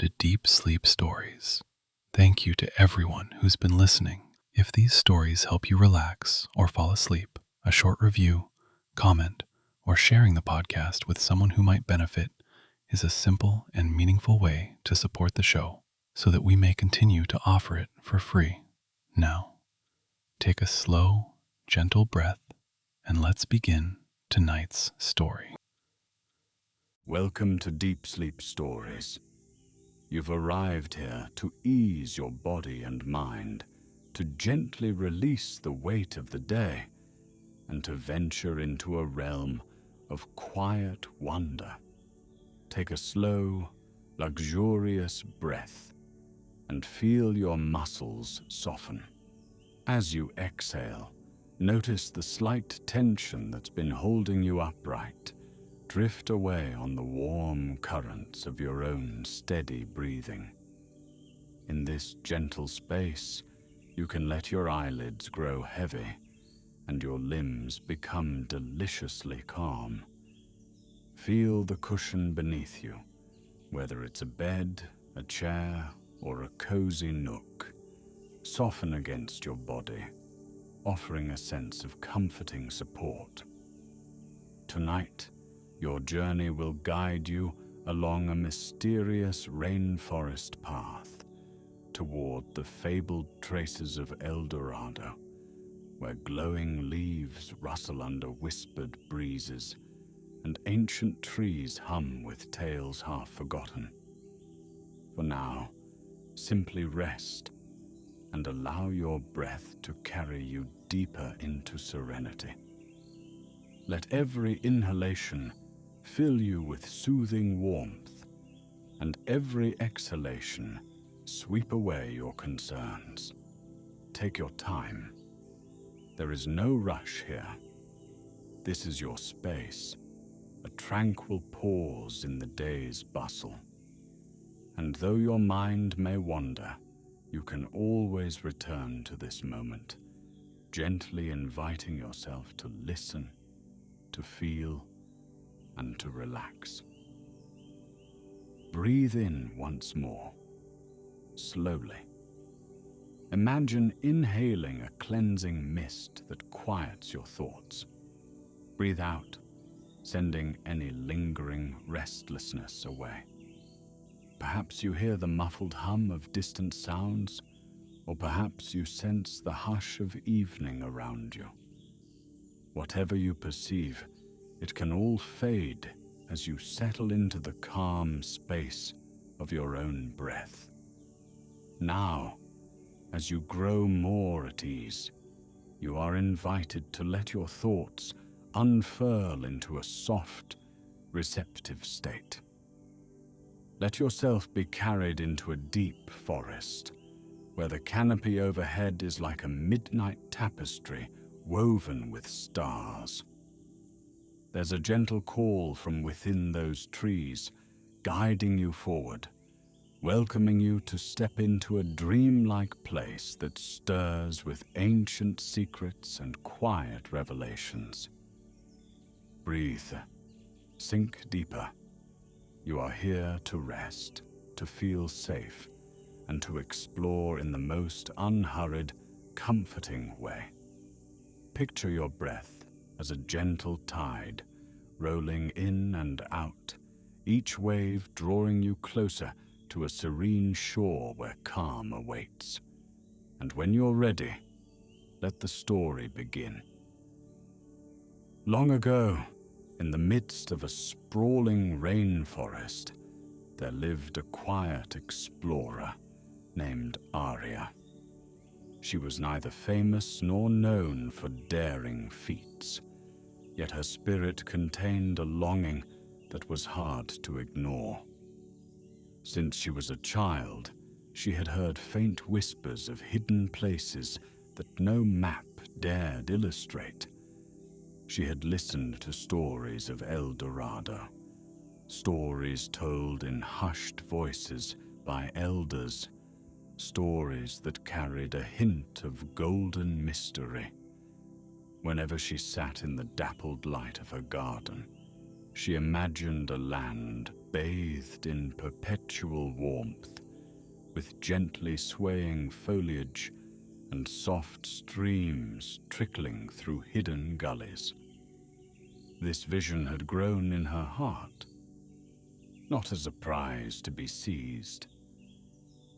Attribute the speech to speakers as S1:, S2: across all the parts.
S1: to Deep Sleep Stories. Thank you to everyone who's been listening. If these stories help you relax or fall asleep, a short review, comment, or sharing the podcast with someone who might benefit is a simple and meaningful way to support the show so that we may continue to offer it for free. Now, take a slow, gentle breath and let's begin tonight's story.
S2: Welcome to Deep Sleep Stories. You've arrived here to ease your body and mind, to gently release the weight of the day, and to venture into a realm of quiet wonder. Take a slow, luxurious breath and feel your muscles soften. As you exhale, notice the slight tension that's been holding you upright drift away on the warm currents of your own steady breathing. In this gentle space, you can let your eyelids grow heavy and your limbs become deliciously calm. Feel the cushion beneath you, whether it's a bed, a chair, or a cozy nook. Soften against your body, offering a sense of comforting support. Tonight, your journey will guide you along a mysterious rainforest path toward the fabled traces of El Dorado, where glowing leaves rustle under whispered breezes and ancient trees hum with tales half forgotten. For now, simply rest and allow your breath to carry you deeper into serenity. Let every inhalation fill you with soothing warmth, and every exhalation sweep away your concerns. Take your time. There is no rush here. This is your space, a tranquil pause in the day's bustle. And though your mind may wander, you can always return to this moment, gently inviting yourself to listen, to feel, and to relax. Breathe in once more, slowly. Imagine inhaling a cleansing mist that quiets your thoughts. Breathe out, sending any lingering restlessness away. Perhaps you hear the muffled hum of distant sounds, or perhaps you sense the hush of evening around you. Whatever you perceive, it can all fade as you settle into the calm space of your own breath. Now, as you grow more at ease, you are invited to let your thoughts unfurl into a soft, receptive state. Let yourself be carried into a deep forest, where the canopy overhead is like a midnight tapestry woven with stars. There's a gentle call from within those trees, guiding you forward, welcoming you to step into a dreamlike place that stirs with ancient secrets and quiet revelations. Breathe, sink deeper. You are here to rest, to feel safe, and to explore in the most unhurried, comforting way. Picture your breath as a gentle tide, rolling in and out, each wave drawing you closer to a serene shore where calm awaits. And when you're ready, let the story begin. Long ago, in the midst of a sprawling rainforest, there lived a quiet explorer named Aria. She was neither famous nor known for daring feats, yet her spirit contained a longing that was hard to ignore. Since she was a child, she had heard faint whispers of hidden places that no map dared illustrate. She had listened to stories of El Dorado, stories told in hushed voices by elders, stories that carried a hint of golden mystery. Whenever she sat in the dappled light of her garden, she imagined a land bathed in perpetual warmth, with gently swaying foliage and soft streams trickling through hidden gullies. This vision had grown in her heart, not as a prize to be seized,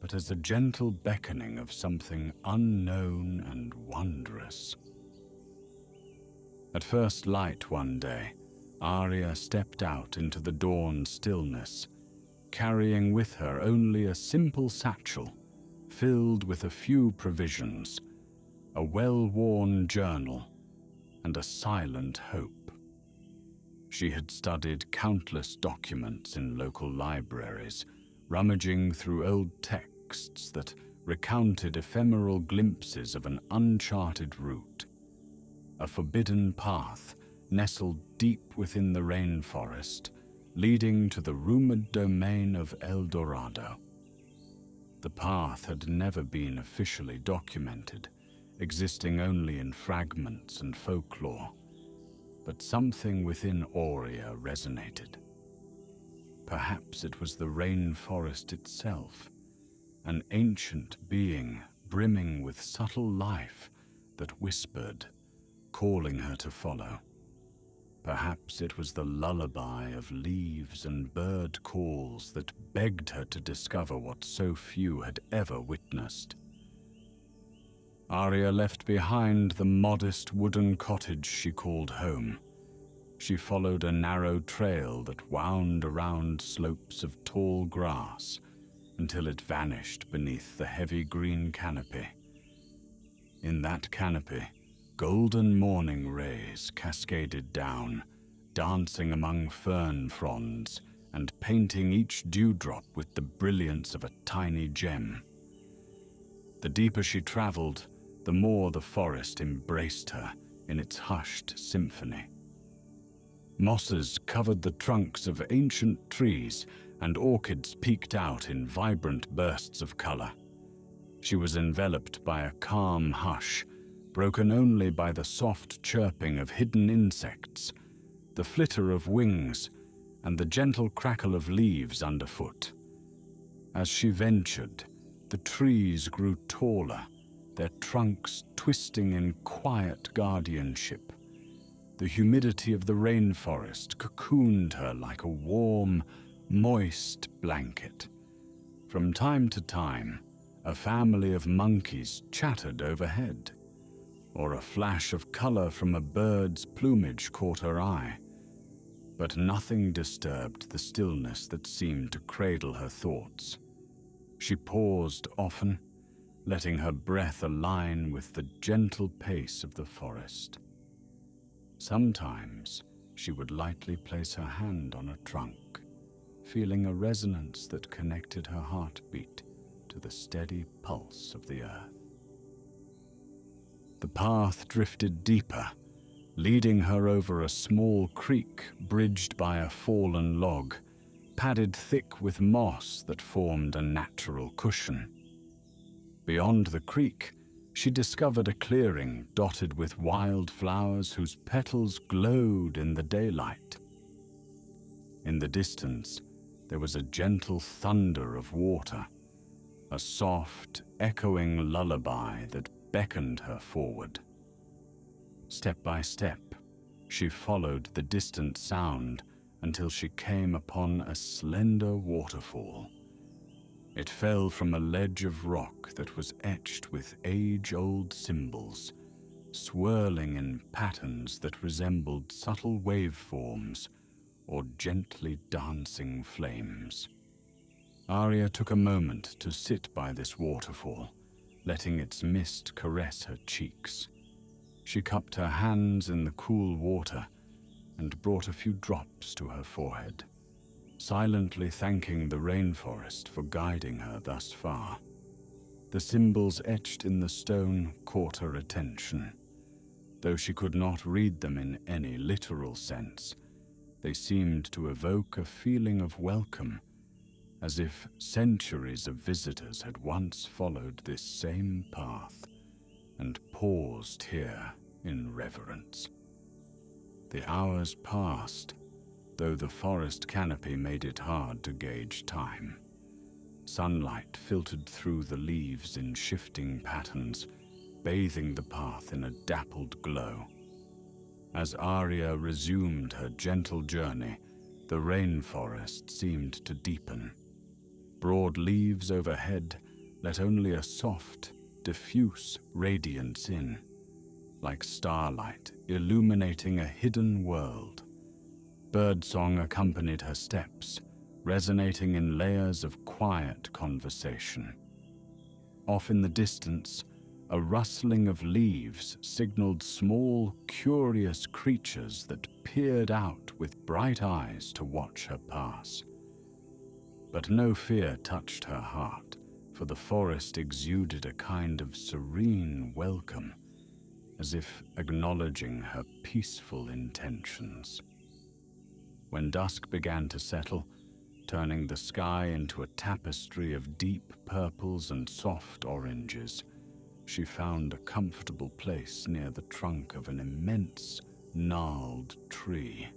S2: but as a gentle beckoning of something unknown and wondrous. At first light one day, Arya stepped out into the dawn stillness, carrying with her only a simple satchel filled with a few provisions, a well-worn journal, and a silent hope. She had studied countless documents in local libraries, rummaging through old texts that recounted ephemeral glimpses of an uncharted route, a forbidden path nestled deep within the rainforest, leading to the rumored domain of El Dorado. The path had never been officially documented, existing only in fragments and folklore, but something within Aurea resonated. Perhaps it was the rainforest itself, an ancient being brimming with subtle life that whispered, calling her to follow. Perhaps it was the lullaby of leaves and bird calls that begged her to discover what so few had ever witnessed. Arya left behind the modest wooden cottage she called home. She followed a narrow trail that wound around slopes of tall grass until it vanished beneath the heavy green canopy. In that canopy, golden morning rays cascaded down, dancing among fern fronds and painting each dewdrop with the brilliance of a tiny gem. The deeper she traveled, the more the forest embraced her in its hushed symphony. Mosses covered the trunks of ancient trees, and orchids peeked out in vibrant bursts of color. She was enveloped by a calm hush, broken only by the soft chirping of hidden insects, the flitter of wings, and the gentle crackle of leaves underfoot. As she ventured, the trees grew taller, their trunks twisting in quiet guardianship. The humidity of the rainforest cocooned her like a warm, moist blanket. From time to time, a family of monkeys chattered overhead, or a flash of color from a bird's plumage caught her eye. But nothing disturbed the stillness that seemed to cradle her thoughts. She paused often, letting her breath align with the gentle pace of the forest. Sometimes she would lightly place her hand on a trunk, feeling a resonance that connected her heartbeat to the steady pulse of the earth. The path drifted deeper, leading her over a small creek bridged by a fallen log, padded thick with moss that formed a natural cushion. Beyond the creek, she discovered a clearing dotted with wild flowers whose petals glowed in the daylight. In the distance, there was a gentle thunder of water, a soft, echoing lullaby that beckoned her forward. Step by step, she followed the distant sound until she came upon a slender waterfall. It fell from a ledge of rock that was etched with age-old symbols, swirling in patterns that resembled subtle waveforms or gently dancing flames. Arya took a moment to sit by this waterfall, letting its mist caress her cheeks. She cupped her hands in the cool water and brought a few drops to her forehead, silently thanking the rainforest for guiding her thus far. The symbols etched in the stone caught her attention. Though she could not read them in any literal sense, they seemed to evoke a feeling of welcome, as if centuries of visitors had once followed this same path and paused here in reverence. The hours passed, though the forest canopy made it hard to gauge time. Sunlight filtered through the leaves in shifting patterns, bathing the path in a dappled glow. As Arya resumed her gentle journey, the rainforest seemed to deepen. Broad leaves overhead let only a soft, diffuse radiance in, like starlight illuminating a hidden world. Birdsong accompanied her steps, resonating in layers of quiet conversation. Off in the distance, a rustling of leaves signaled small, curious creatures that peered out with bright eyes to watch her pass. But no fear touched her heart, for the forest exuded a kind of serene welcome, as if acknowledging her peaceful intentions. When dusk began to settle, turning the sky into a tapestry of deep purples and soft oranges, she found a comfortable place near the trunk of an immense, gnarled tree.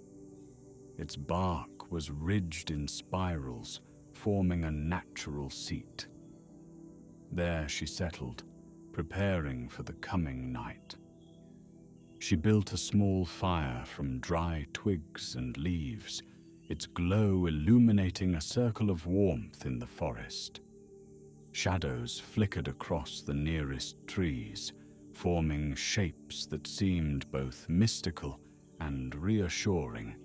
S2: Its bark was ridged in spirals, forming a natural seat. There she settled, preparing for the coming night. She built a small fire from dry twigs and leaves, its glow illuminating a circle of warmth in the forest. Shadows flickered across the nearest trees, forming shapes that seemed both mystical and reassuring.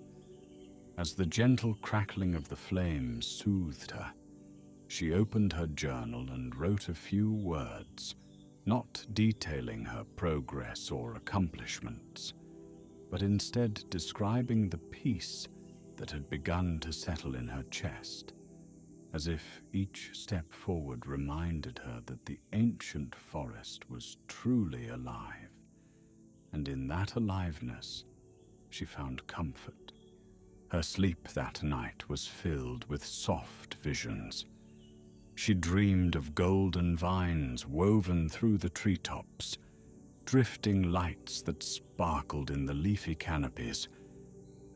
S2: As the gentle crackling of the flames soothed her, she opened her journal and wrote a few words, not detailing her progress or accomplishments, but instead describing the peace that had begun to settle in her chest, as if each step forward reminded her that the ancient forest was truly alive, and in that aliveness she found comfort. Her sleep that night was filled with soft visions. She dreamed of golden vines woven through the treetops, drifting lights that sparkled in the leafy canopies,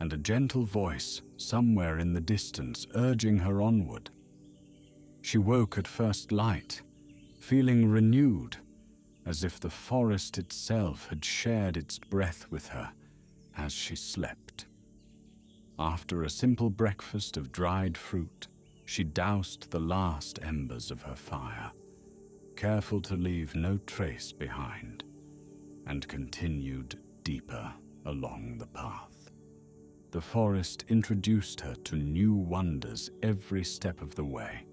S2: and a gentle voice somewhere in the distance urging her onward. She woke at first light, feeling renewed, as if the forest itself had shared its breath with her as she slept. After a simple breakfast of dried fruit, she doused the last embers of her fire, careful to leave no trace behind, and continued deeper along the path. The forest introduced her to new wonders every step of the way.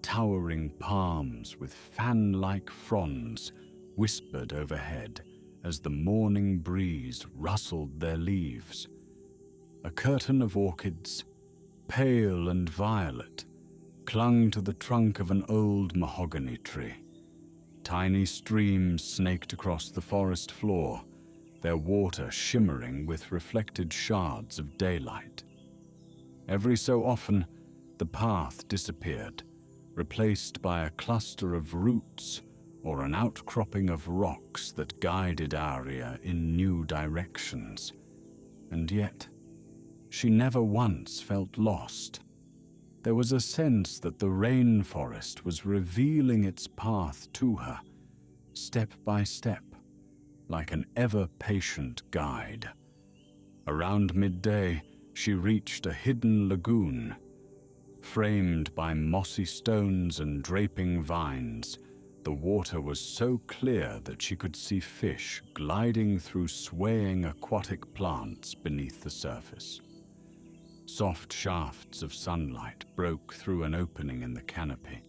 S2: Towering palms with fan-like fronds whispered overhead as the morning breeze rustled their leaves. A curtain of orchids, pale and violet, clung to the trunk of an old mahogany tree. Tiny streams snaked across the forest floor, their water shimmering with reflected shards of daylight. Every so often, the path disappeared, replaced by a cluster of roots or an outcropping of rocks that guided Arya in new directions. And yet, she never once felt lost. There was a sense that the rainforest was revealing its path to her, step by step, like an ever-patient guide. Around midday, she reached a hidden lagoon. Framed by mossy stones and draping vines, the water was so clear that she could see fish gliding through swaying aquatic plants beneath the surface. Soft shafts of sunlight broke through an opening in the canopy,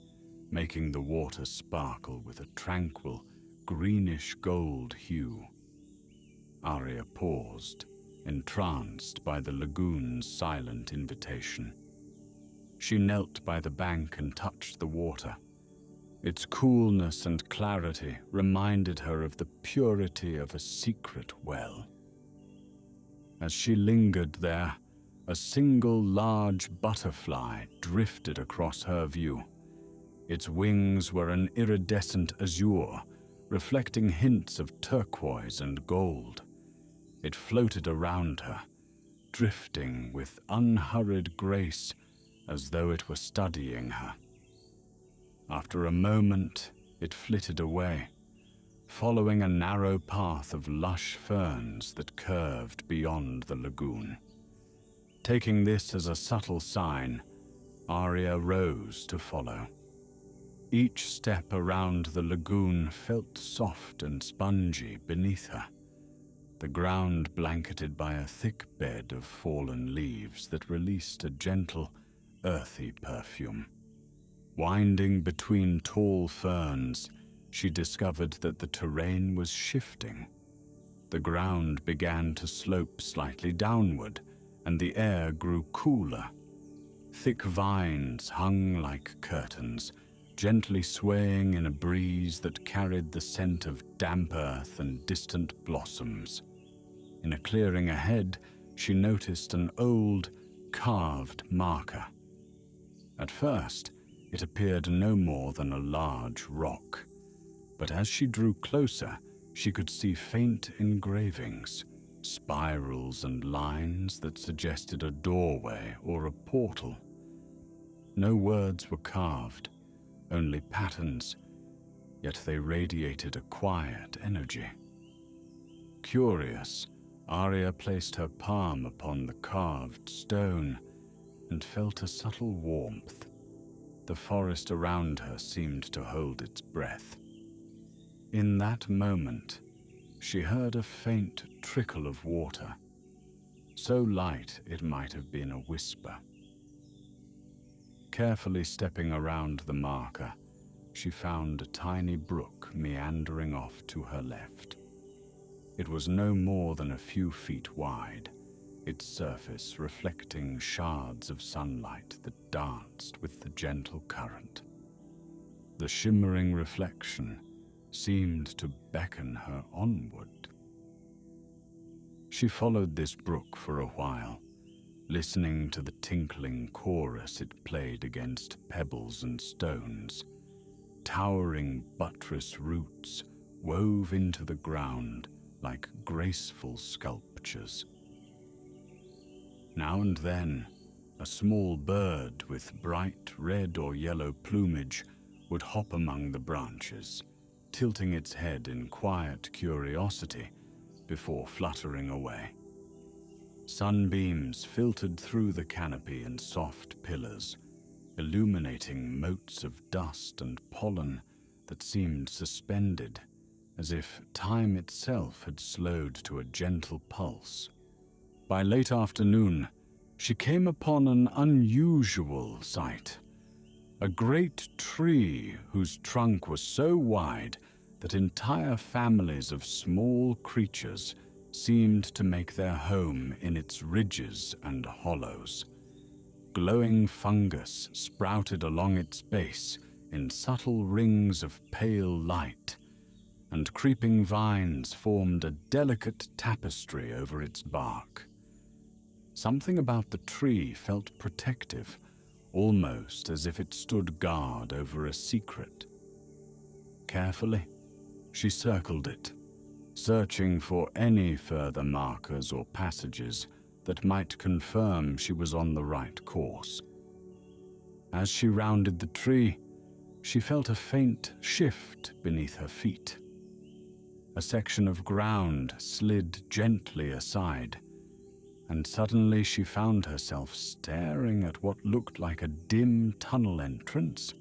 S2: making the water sparkle with a tranquil, greenish-gold hue. Arya paused, entranced by the lagoon's silent invitation. She knelt by the bank and touched the water. Its coolness and clarity reminded her of the purity of a secret well. As she lingered there, a single large butterfly drifted across her view. Its wings were an iridescent azure, reflecting hints of turquoise and gold. It floated around her, drifting with unhurried grace as though it were studying her. After a moment, it flitted away, following a narrow path of lush ferns that curved beyond the lagoon. Taking this as a subtle sign, Arya rose to follow. Each step around the lagoon felt soft and spongy beneath her, the ground blanketed by a thick bed of fallen leaves that released a gentle, earthy perfume. Winding between tall ferns, she discovered that the terrain was shifting. The ground began to slope slightly downward, and the air grew cooler. Thick vines hung like curtains, gently swaying in a breeze that carried the scent of damp earth and distant blossoms. In a clearing ahead, she noticed an old, carved marker. At first, it appeared no more than a large rock, but as she drew closer, she could see faint engravings, spirals and lines that suggested a doorway or a portal. No words were carved, only patterns, yet they radiated a quiet energy. Curious, Arya placed her palm upon the carved stone and felt a subtle warmth. The forest around her seemed to hold its breath. In that moment, she heard a faint trickle of water, so light it might have been a whisper. Carefully stepping around the marker, she found a tiny brook meandering off to her left. It was no more than a few feet wide, its surface reflecting shards of sunlight that danced with the gentle current. The shimmering reflection seemed to beckon her onward. She followed this brook for a while, listening to the tinkling chorus it played against pebbles and stones. Towering buttress roots wove into the ground like graceful sculptures. Now and then, a small bird with bright red or yellow plumage would hop among the branches, tilting its head in quiet curiosity before fluttering away. Sunbeams filtered through the canopy in soft pillars, illuminating motes of dust and pollen that seemed suspended, as if time itself had slowed to a gentle pulse. By late afternoon, she came upon an unusual sight. A great tree whose trunk was so wide that entire families of small creatures seemed to make their home in its ridges and hollows. Glowing fungus sprouted along its base in subtle rings of pale light, and creeping vines formed a delicate tapestry over its bark. Something about the tree felt protective, almost as if it stood guard over a secret. Carefully, she circled it, searching for any further markers or passages that might confirm she was on the right course. As she rounded the tree, she felt a faint shift beneath her feet. A section of ground slid gently aside, and suddenly she found herself staring at what looked like a dim tunnel entrance.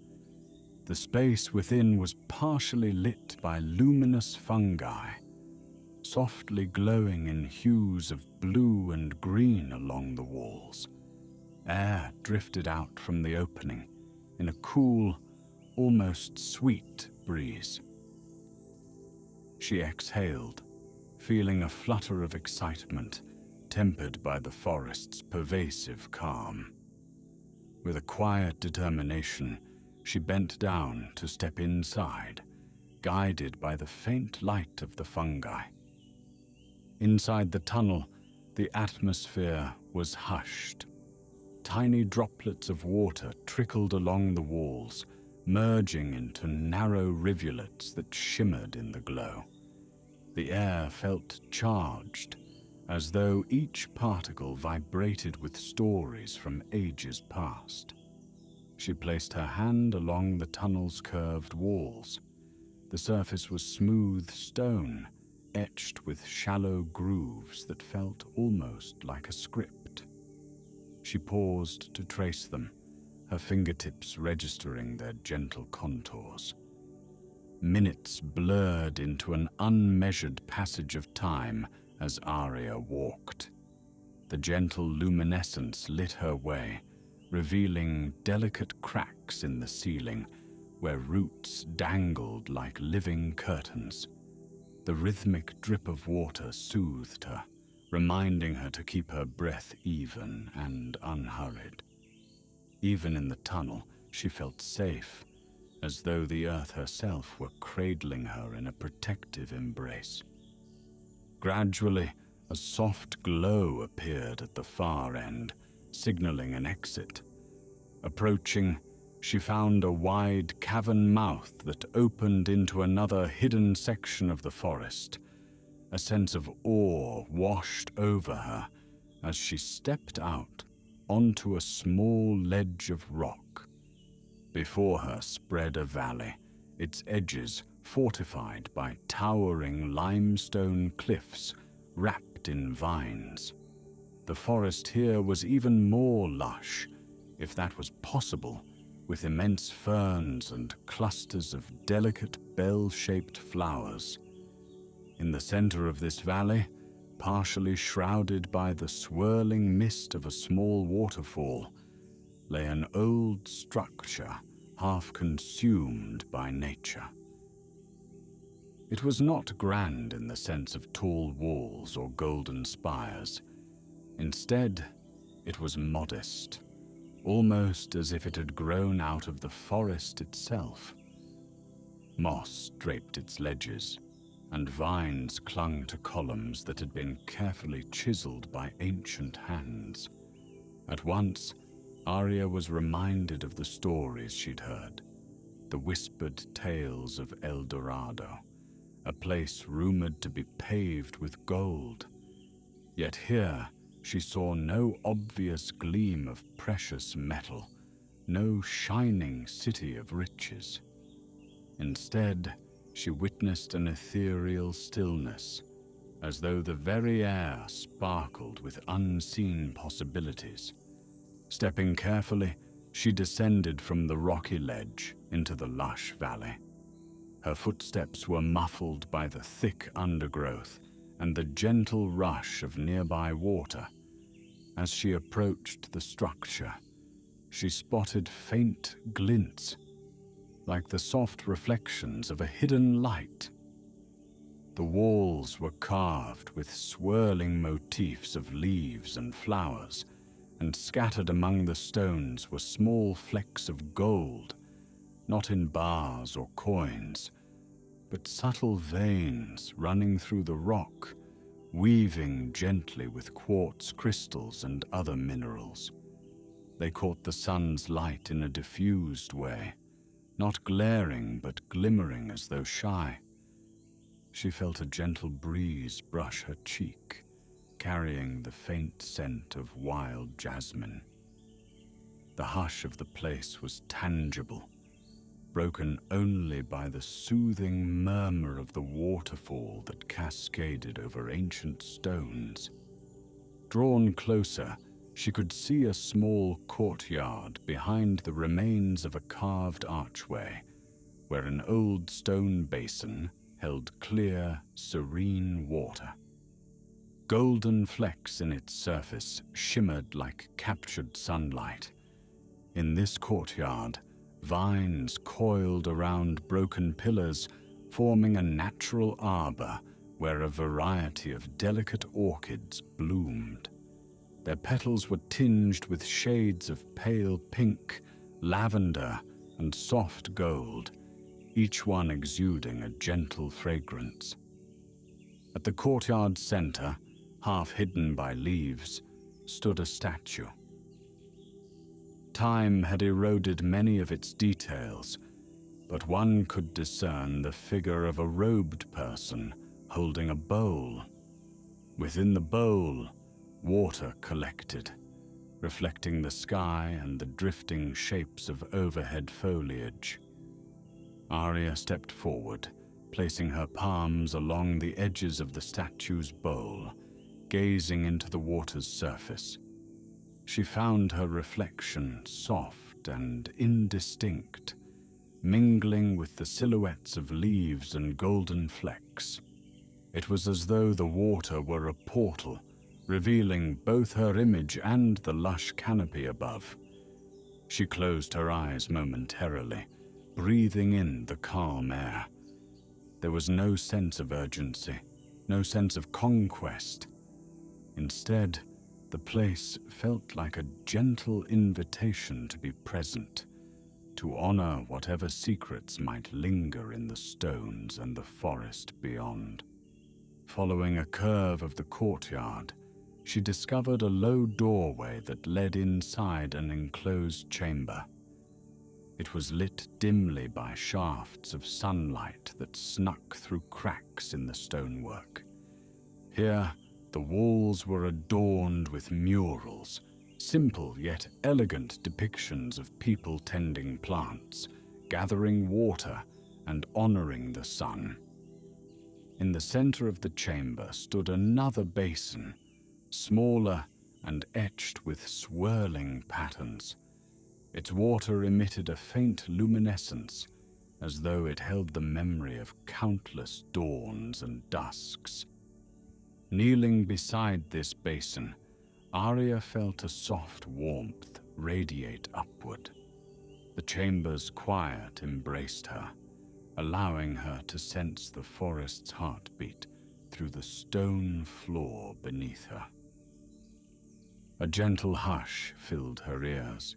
S2: The space within was partially lit by luminous fungi, softly glowing in hues of blue and green along the walls. Air drifted out from the opening in a cool, almost sweet breeze. She exhaled, feeling a flutter of excitement, tempered by the forest's pervasive calm. With a quiet determination, she bent down to step inside, guided by the faint light of the fungi. Inside the tunnel, the atmosphere was hushed. Tiny droplets of water trickled along the walls, merging into narrow rivulets that shimmered in the glow. The air felt charged, as though each particle vibrated with stories from ages past. She placed her hand along the tunnel's curved walls. The surface was smooth stone, etched with shallow grooves that felt almost like a script. She paused to trace them, her fingertips registering their gentle contours. Minutes blurred into an unmeasured passage of time as Arya walked. The gentle luminescence lit her way, revealing delicate cracks in the ceiling where roots dangled like living curtains. The rhythmic drip of water soothed her, reminding her to keep her breath even and unhurried. Even in the tunnel, she felt safe, as though the earth herself were cradling her in a protective embrace. Gradually, a soft glow appeared at the far end, signaling an exit. Approaching, she found a wide cavern mouth that opened into another hidden section of the forest. A sense of awe washed over her as she stepped out onto a small ledge of rock. Before her spread a valley, its edges fortified by towering limestone cliffs wrapped in vines. The forest here was even more lush, if that was possible, with immense ferns and clusters of delicate bell-shaped flowers. In the center of this valley, partially shrouded by the swirling mist of a small waterfall, lay an old structure half consumed by nature. It was not grand in the sense of tall walls or golden spires. Instead, it was modest, almost as if it had grown out of the forest itself. Moss draped its ledges, and vines clung to columns that had been carefully chiseled by ancient hands. At once, Arya was reminded of the stories she'd heard, the whispered tales of El Dorado, a place rumored to be paved with gold. Yet here, she saw no obvious gleam of precious metal, no shining city of riches. Instead, she witnessed an ethereal stillness, as though the very air sparkled with unseen possibilities. Stepping carefully, she descended from the rocky ledge into the lush valley. Her footsteps were muffled by the thick undergrowth and the gentle rush of nearby water. As she approached the structure, she spotted faint glints, like the soft reflections of a hidden light. The walls were carved with swirling motifs of leaves and flowers, and scattered among the stones were small flecks of gold, not in bars or coins, but subtle veins running through the rock, weaving gently with quartz crystals and other minerals. They caught the sun's light in a diffused way, not glaring but glimmering as though shy. She felt a gentle breeze brush her cheek, carrying the faint scent of wild jasmine. The hush of the place was tangible, broken only by the soothing murmur of the waterfall that cascaded over ancient stones. Drawn closer, she could see a small courtyard behind the remains of a carved archway, where an old stone basin held clear, serene water. Golden flecks in its surface shimmered like captured sunlight. In this courtyard, vines coiled around broken pillars, forming a natural arbor where a variety of delicate orchids bloomed. Their petals were tinged with shades of pale pink, lavender, and soft gold, each one exuding a gentle fragrance. At the courtyard's center, half hidden by leaves, stood a statue. Time had eroded many of its details, but one could discern the figure of a robed person holding a bowl. Within the bowl, water collected, reflecting the sky and the drifting shapes of overhead foliage. Arya stepped forward, placing her palms along the edges of the statue's bowl, gazing into the water's surface. She found her reflection soft and indistinct, mingling with the silhouettes of leaves and golden flecks. It was as though the water were a portal, revealing both her image and the lush canopy above. She closed her eyes momentarily, breathing in the calm air. There was no sense of urgency, no sense of conquest. Instead, the place felt like a gentle invitation to be present, to honor whatever secrets might linger in the stones and the forest beyond. Following a curve of the courtyard, she discovered a low doorway that led inside an enclosed chamber. It was lit dimly by shafts of sunlight that snuck through cracks in the stonework. Here, the walls were adorned with murals, simple yet elegant depictions of people tending plants, gathering water, and honoring the sun. In the center of the chamber stood another basin, smaller and etched with swirling patterns. Its water emitted a faint luminescence, as though it held the memory of countless dawns and dusks. Kneeling beside this basin, Arya felt a soft warmth radiate upward. The chamber's quiet embraced her, allowing her to sense the forest's heartbeat through the stone floor beneath her. A gentle hush filled her ears.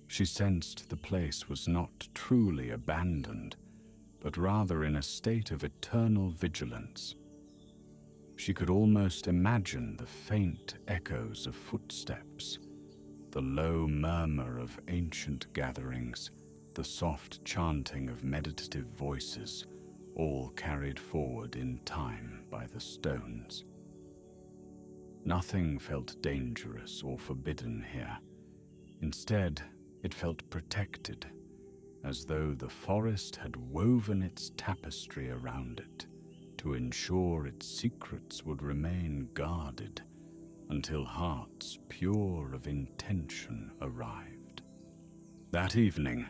S2: She sensed the place was not truly abandoned, but rather in a state of eternal vigilance. She could almost imagine the faint echoes of footsteps, the low murmur of ancient gatherings, the soft chanting of meditative voices, all carried forward in time by the stones. Nothing felt dangerous or forbidden here. Instead, it felt protected, as though the forest had woven its tapestry around it to ensure its secrets would remain guarded until hearts pure of intention arrived. That evening,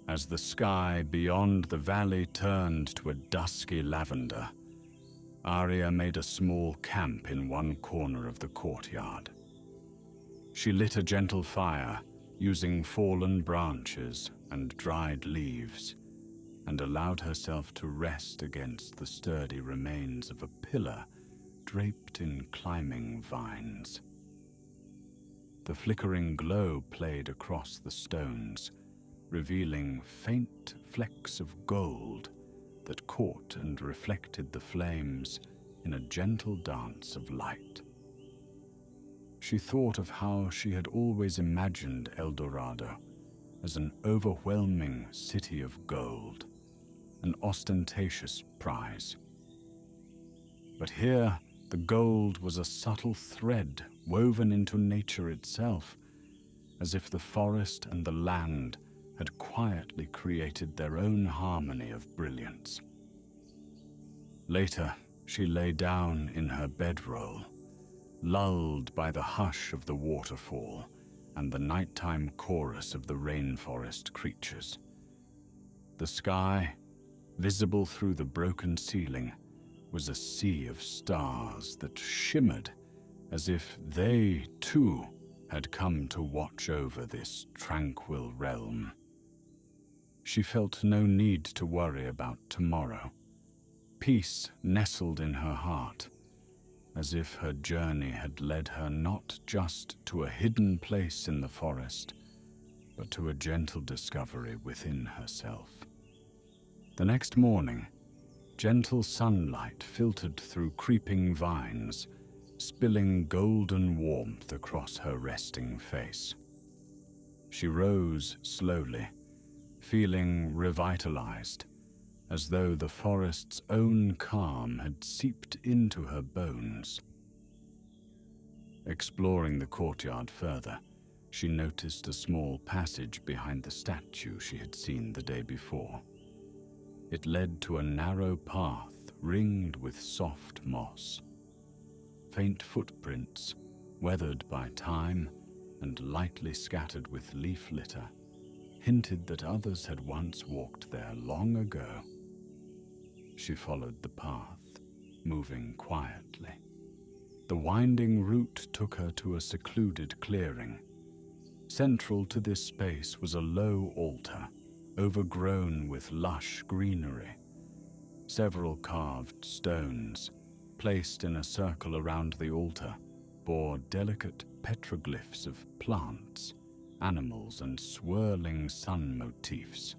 S2: as the sky beyond the valley turned to a dusky lavender, Arya made a small camp in one corner of the courtyard. She lit a gentle fire using fallen branches and dried leaves, and allowed herself to rest against the sturdy remains of a pillar draped in climbing vines. The flickering glow played across the stones, revealing faint flecks of gold that caught and reflected the flames in a gentle dance of light. She thought of how she had always imagined El Dorado as an overwhelming city of gold, an ostentatious prize. But here, the gold was a subtle thread woven into nature itself, as if the forest and the land had quietly created their own harmony of brilliance. Later, she lay down in her bedroll, lulled by the hush of the waterfall and the nighttime chorus of the rainforest creatures. The sky, visible through the broken ceiling, was a sea of stars that shimmered as if they, too, had come to watch over this tranquil realm. She felt no need to worry about tomorrow. Peace nestled in her heart, as if her journey had led her not just to a hidden place in the forest, but to a gentle discovery within herself. The next morning, gentle sunlight filtered through creeping vines, spilling golden warmth across her resting face. She rose slowly, feeling revitalized, as though the forest's own calm had seeped into her bones. Exploring the courtyard further, she noticed a small passage behind the statue she had seen the day before. It led to a narrow path ringed with soft moss. Faint footprints, weathered by time and lightly scattered with leaf litter, hinted that others had once walked there long ago. She followed the path, moving quietly. The winding route took her to a secluded clearing. Central to this space was a low altar, overgrown with lush greenery. Several carved stones, placed in a circle around the altar, bore delicate petroglyphs of plants, animals, and swirling sun motifs.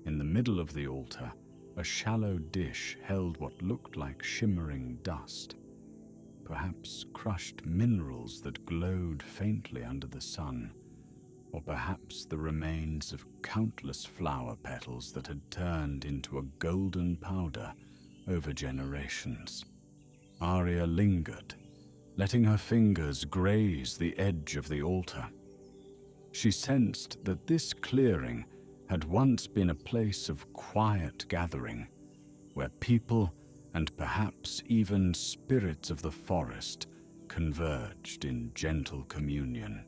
S2: In the middle of the altar, a shallow dish held what looked like shimmering dust, perhaps crushed minerals that glowed faintly under the sun, or perhaps the remains of countless flower petals that had turned into a golden powder over generations. Arya lingered, letting her fingers graze the edge of the altar. She sensed that this clearing had once been a place of quiet gathering, where people and perhaps even spirits of the forest converged in gentle communion.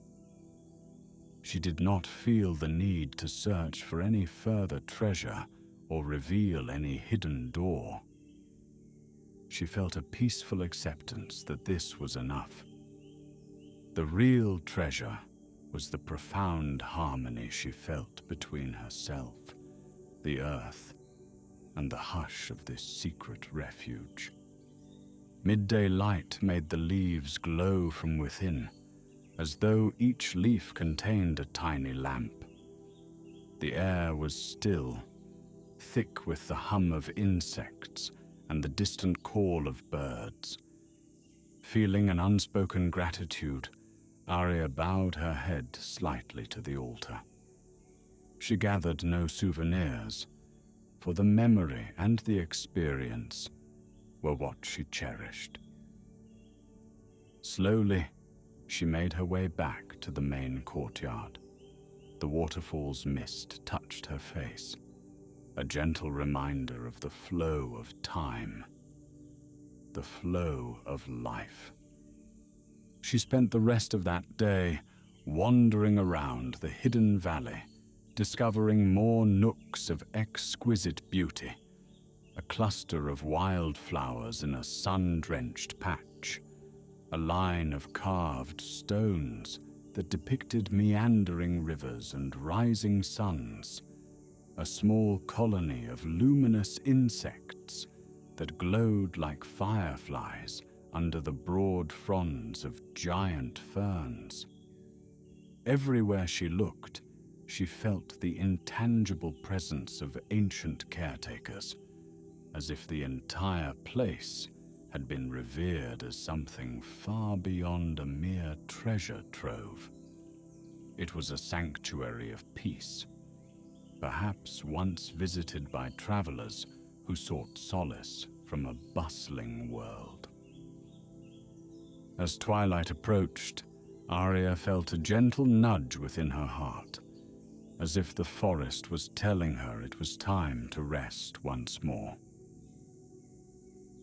S2: She did not feel the need to search for any further treasure or reveal any hidden door. She felt a peaceful acceptance that this was enough. The real treasure was the profound harmony she felt between herself, the earth, and the hush of this secret refuge. Midday light made the leaves glow from within, as though each leaf contained a tiny lamp. The air was still, thick with the hum of insects and the distant call of birds. Feeling an unspoken gratitude, Arya bowed her head slightly to the altar. She gathered no souvenirs, for the memory and the experience were what she cherished. Slowly, she made her way back to the main courtyard. The waterfall's mist touched her face, a gentle reminder of the flow of time, the flow of life. She spent the rest of that day wandering around the hidden valley, discovering more nooks of exquisite beauty, a cluster of wildflowers in a sun-drenched patch, a line of carved stones that depicted meandering rivers and rising suns, a small colony of luminous insects that glowed like fireflies under the broad fronds of giant ferns. Everywhere she looked, she felt the intangible presence of ancient caretakers, as if the entire place had been revered as something far beyond a mere treasure trove. It was a sanctuary of peace, perhaps once visited by travelers who sought solace from a bustling world. As twilight approached, Arya felt a gentle nudge within her heart, as if the forest was telling her it was time to rest once more.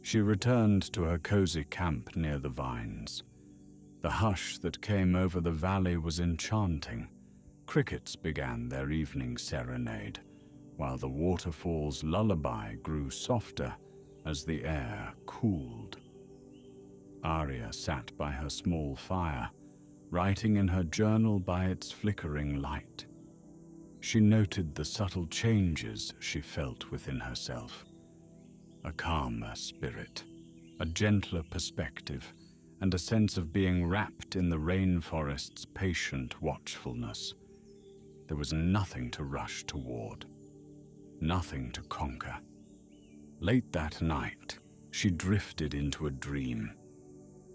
S2: She returned to her cozy camp near the vines. The hush that came over the valley was enchanting. Crickets began their evening serenade, while the waterfall's lullaby grew softer as the air cooled. Arya sat by her small fire, writing in her journal by its flickering light. She noted the subtle changes she felt within herself. A calmer spirit, a gentler perspective, and a sense of being wrapped in the rainforest's patient watchfulness. There was nothing to rush toward, nothing to conquer. Late that night, she drifted into a dream.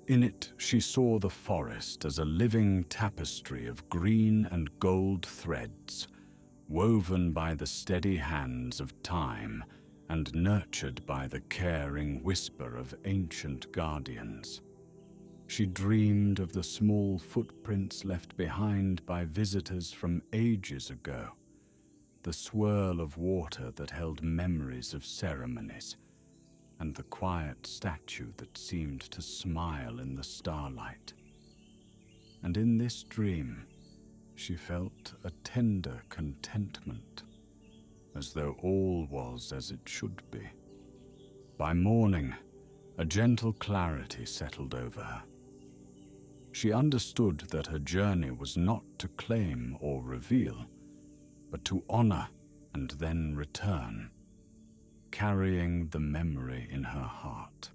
S2: In it, she saw the forest as a living tapestry of green and gold threads, woven by the steady hands of time and nurtured by the caring whisper of ancient guardians. She dreamed of the small footprints left behind by visitors from ages ago, the swirl of water that held memories of ceremonies, and the quiet statue that seemed to smile in the starlight. And in this dream, she felt a tender contentment, as though all was as it should be. By morning, a gentle clarity settled over her. She understood that her journey was not to claim or reveal, but to honor and then return, carrying the memory in her heart.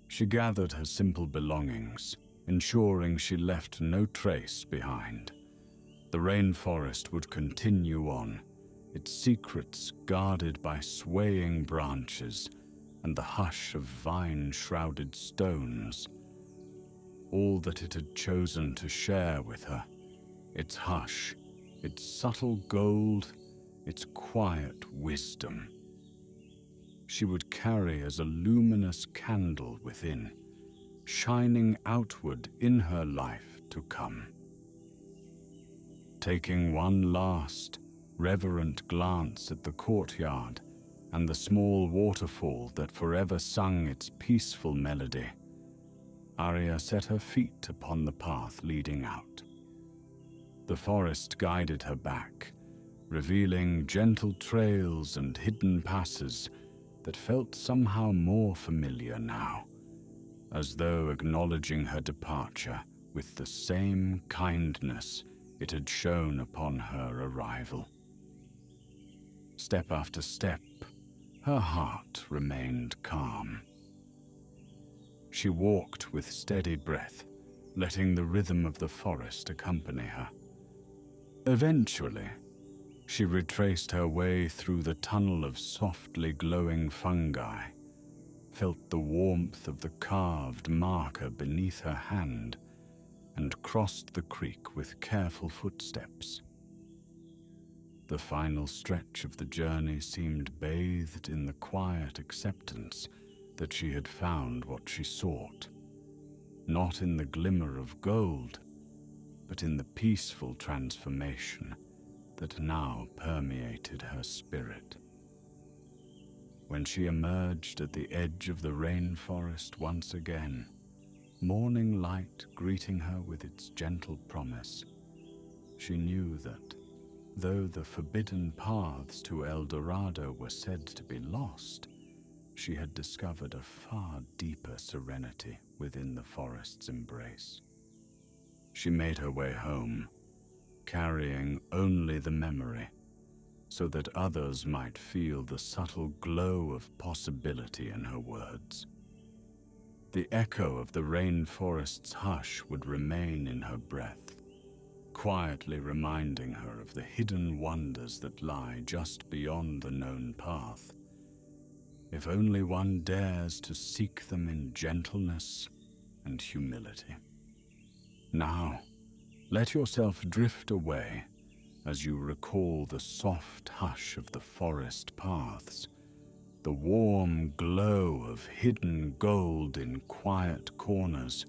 S2: She gathered her simple belongings, ensuring she left no trace behind. The rainforest would continue on, its secrets guarded by swaying branches and the hush of vine-shrouded stones. All that it had chosen to share with her, its hush, its subtle gold, its quiet wisdom, she would carry as a luminous candle within, shining outward in her life to come. Taking one last, reverent glance at the courtyard and the small waterfall that forever sung its peaceful melody, Arya set her feet upon the path leading out. The forest guided her back, revealing gentle trails and hidden passes that felt somehow more familiar now, as though acknowledging her departure with the same kindness it had shown upon her arrival. Step after step, her heart remained calm. She walked with steady breath, letting the rhythm of the forest accompany her. Eventually, she retraced her way through the tunnel of softly glowing fungi, felt the warmth of the carved marker beneath her hand, and crossed the creek with careful footsteps. The final stretch of the journey seemed bathed in the quiet acceptance that she had found what she sought, not in the glimmer of gold, but in the peaceful transformation that now permeated her spirit. When she emerged at the edge of the rainforest once again, morning light greeting her with its gentle promise, she knew that, though the forbidden paths to El Dorado were said to be lost, she had discovered a far deeper serenity within the forest's embrace. She made her way home, carrying only the memory, so that others might feel the subtle glow of possibility in her words. The echo of the rainforest's hush would remain in her breath, quietly reminding her of the hidden wonders that lie just beyond the known path, if only one dares to seek them in gentleness and humility. Now, let yourself drift away as you recall the soft hush of the forest paths, the warm glow of hidden gold in quiet corners,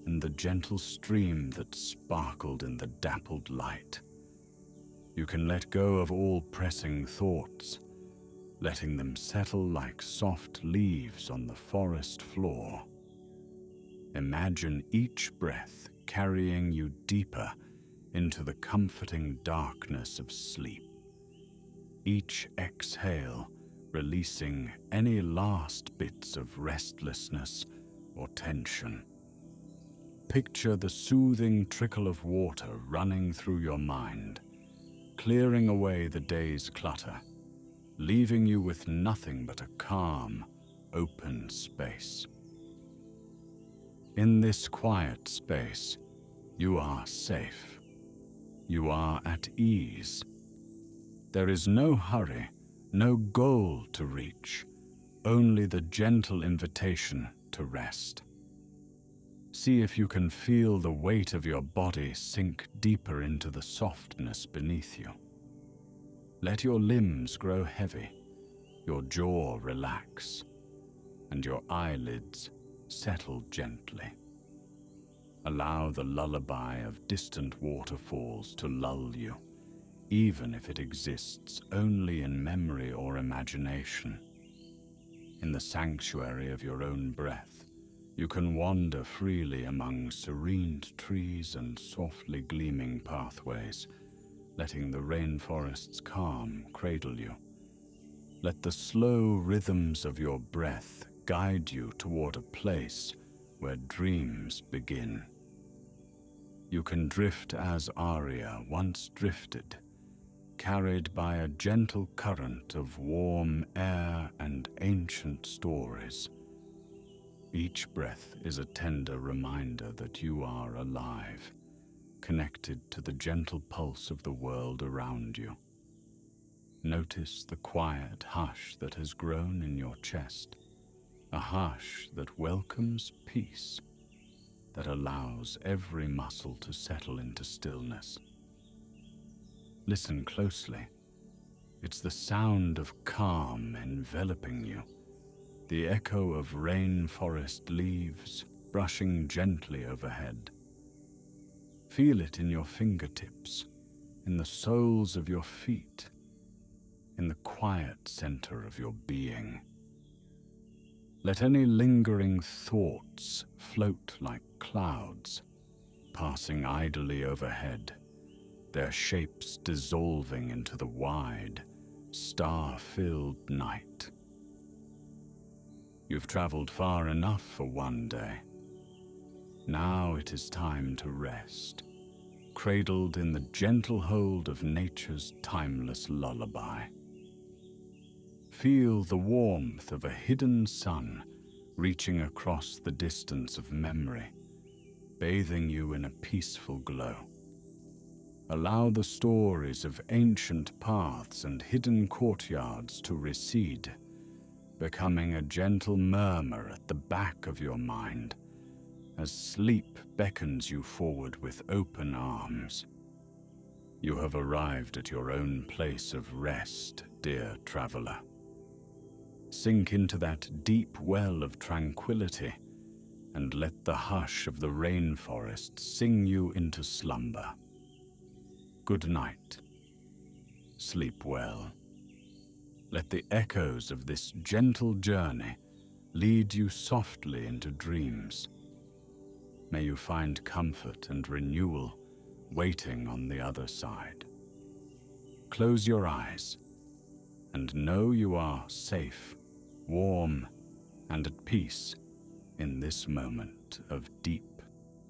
S2: and the gentle stream that sparkled in the dappled light. You can let go of all pressing thoughts, letting them settle like soft leaves on the forest floor. Imagine each breath carrying you deeper into the comforting darkness of sleep. Each exhale releasing any last bits of restlessness or tension. Picture the soothing trickle of water running through your mind, clearing away the day's clutter, leaving you with nothing but a calm, open space. In this quiet space, you are safe. You are at ease. There is no hurry, no goal to reach, only the gentle invitation to rest. See if you can feel the weight of your body sink deeper into the softness beneath you. Let your limbs grow heavy, your jaw relax, and your eyelids settle gently. Allow the lullaby of distant waterfalls to lull you, even if it exists only in memory or imagination. In the sanctuary of your own breath, you can wander freely among serene trees and softly gleaming pathways, letting the rainforest's calm cradle you. Let the slow rhythms of your breath guide you toward a place where dreams begin. You can drift as Aria once drifted, carried by a gentle current of warm air and ancient stories. Each breath is a tender reminder that you are alive, connected to the gentle pulse of the world around you. Notice the quiet hush that has grown in your chest, a hush that welcomes peace, that allows every muscle to settle into stillness. Listen closely. It's the sound of calm enveloping you, the echo of rainforest leaves brushing gently overhead. Feel it in your fingertips, in the soles of your feet, in the quiet center of your being. Let any lingering thoughts float like clouds, passing idly overhead, their shapes dissolving into the wide, star-filled night. You've traveled far enough for one day. Now it is time to rest, cradled in the gentle hold of nature's timeless lullaby. Feel the warmth of a hidden sun reaching across the distance of memory, bathing you in a peaceful glow. Allow the stories of ancient paths and hidden courtyards to recede, becoming a gentle murmur at the back of your mind as sleep beckons you forward with open arms. You have arrived at your own place of rest, dear traveler. Sink into that deep well of tranquility and let the hush of the rainforest sing you into slumber. Good night. Sleep well. Let the echoes of this gentle journey lead you softly into dreams. May you find comfort and renewal waiting on the other side. Close your eyes and know you are safe, warm, and at peace in this moment of deep,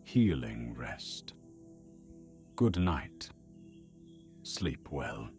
S2: healing rest. Good night. Sleep well.